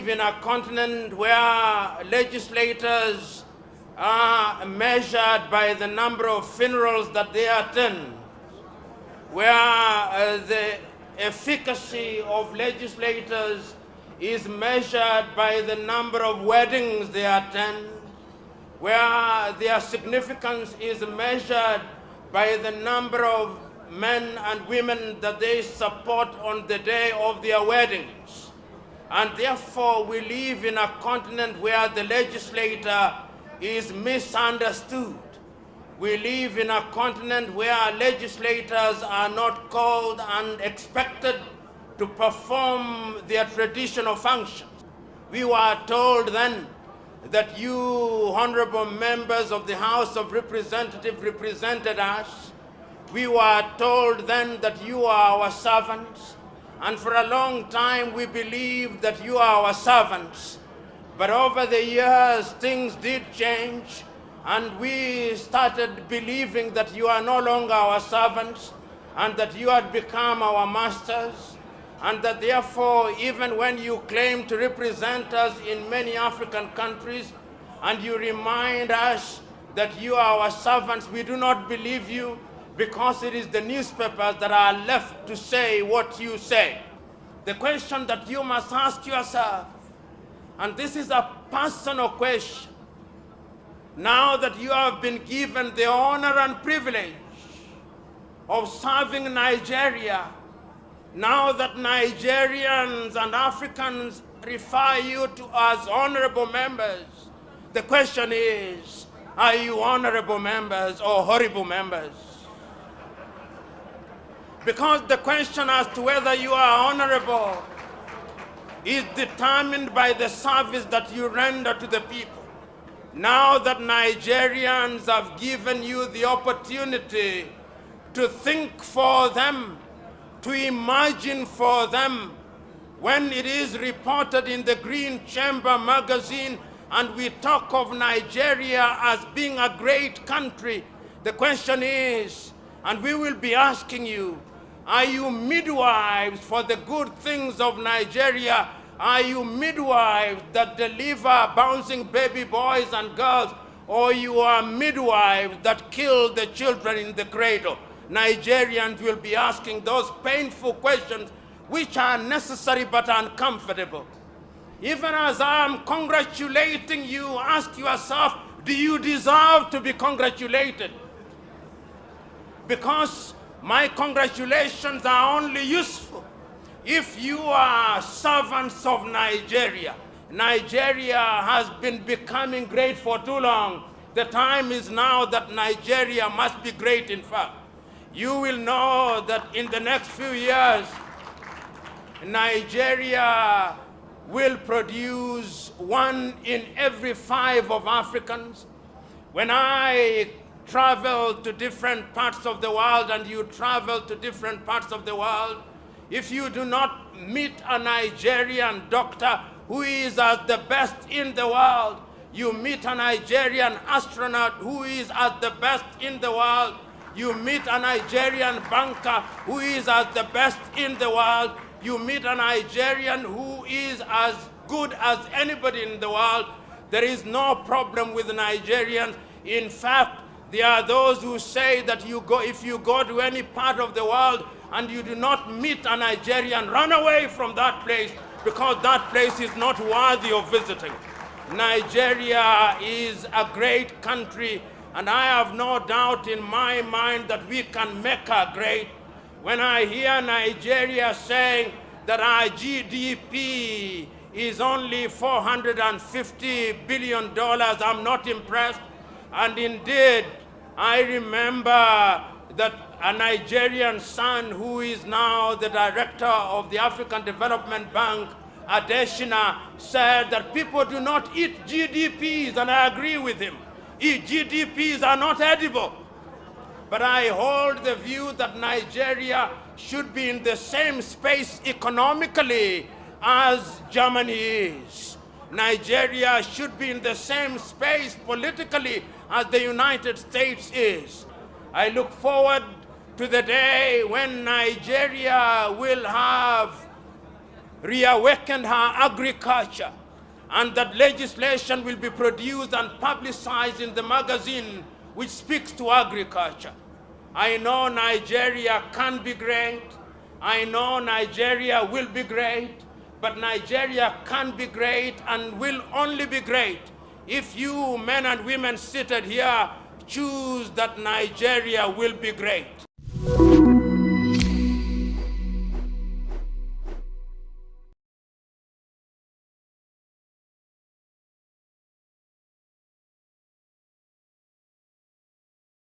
live in a continent where legislators are measured by the number of funerals that they attend, where the efficacy of legislators is measured by the number of weddings they attend, where their significance is measured by the number of men and women that they support on the day of their weddings. And therefore, we live in a continent where the legislator is misunderstood. We live in a continent where legislators are not called and expected to perform their traditional functions. We were told then that you, honorable members of the House of Representatives, represented us. We were told then that you are our servants. And for a long time, we believed that you are our servants. But over the years, things did change, and we started believing that you are no longer our servants, and that you had become our masters, and that therefore, even when you claim to represent us in many African countries, and you remind us that you are our servants, we do not believe you, because it is the newspapers that are left to say what you say. The question that you must ask yourself, and this is a personal question, now that you have been given the honor and privilege of serving Nigeria, now that Nigerians and Africans refer you to as honorable members, the question is, are you honorable members or horrible members? Because the question as to whether you are honorable is determined by the service that you render to the people. Now that Nigerians have given you the opportunity to think for them, to imagine for them, when it is reported in the Green Chamber magazine and we talk of Nigeria as being a great country, the question is, and we will be asking you, are you midwives for the good things of Nigeria? Are you midwives that deliver bouncing baby boys and girls? Or you are midwives that kill the children in the cradle? Nigerians will be asking those painful questions which are necessary but uncomfortable. Even as I am congratulating you, ask yourself, do you deserve to be congratulated? Because my congratulations are only useful if you are servants of Nigeria. Nigeria has been becoming great for too long. The time is now that Nigeria must be great, in fact. You will know that in the next few years, Nigeria will produce 1 in every 5 of Africans. When I travel to different parts of the world, and you travel to different parts of the world, if you do not meet a Nigerian doctor who is at the best in the world, you meet a Nigerian astronaut who is at the best in the world, you meet a Nigerian banker who is at the best in the world, you meet a Nigerian who is as good as anybody in the world, there is no problem with Nigerians. In fact, there are those who say that if you go to any part of the world and you do not meet a Nigerian, run away from that place, because that place is not worthy of visiting. Nigeria is a great country, and I have no doubt in my mind that we can make her great. When I hear Nigeria saying that our GDP is only $450 billion, I'm not impressed. And indeed, I remember that a Nigerian son who is now the director of the African Development Bank, Adeshina, said that people do not eat GDPs, and I agree with him. GDPs are not edible. But I hold the view that Nigeria should be in the same space economically as Germany is. Nigeria should be in the same space politically as the United States is. I look forward to the day when Nigeria will have reawakened her agriculture, and that legislation will be produced and publicized in the magazine which speaks to agriculture. I know Nigeria can be great. I know Nigeria will be great, but Nigeria can be great and will only be great if you men and women seated here choose that Nigeria will be great.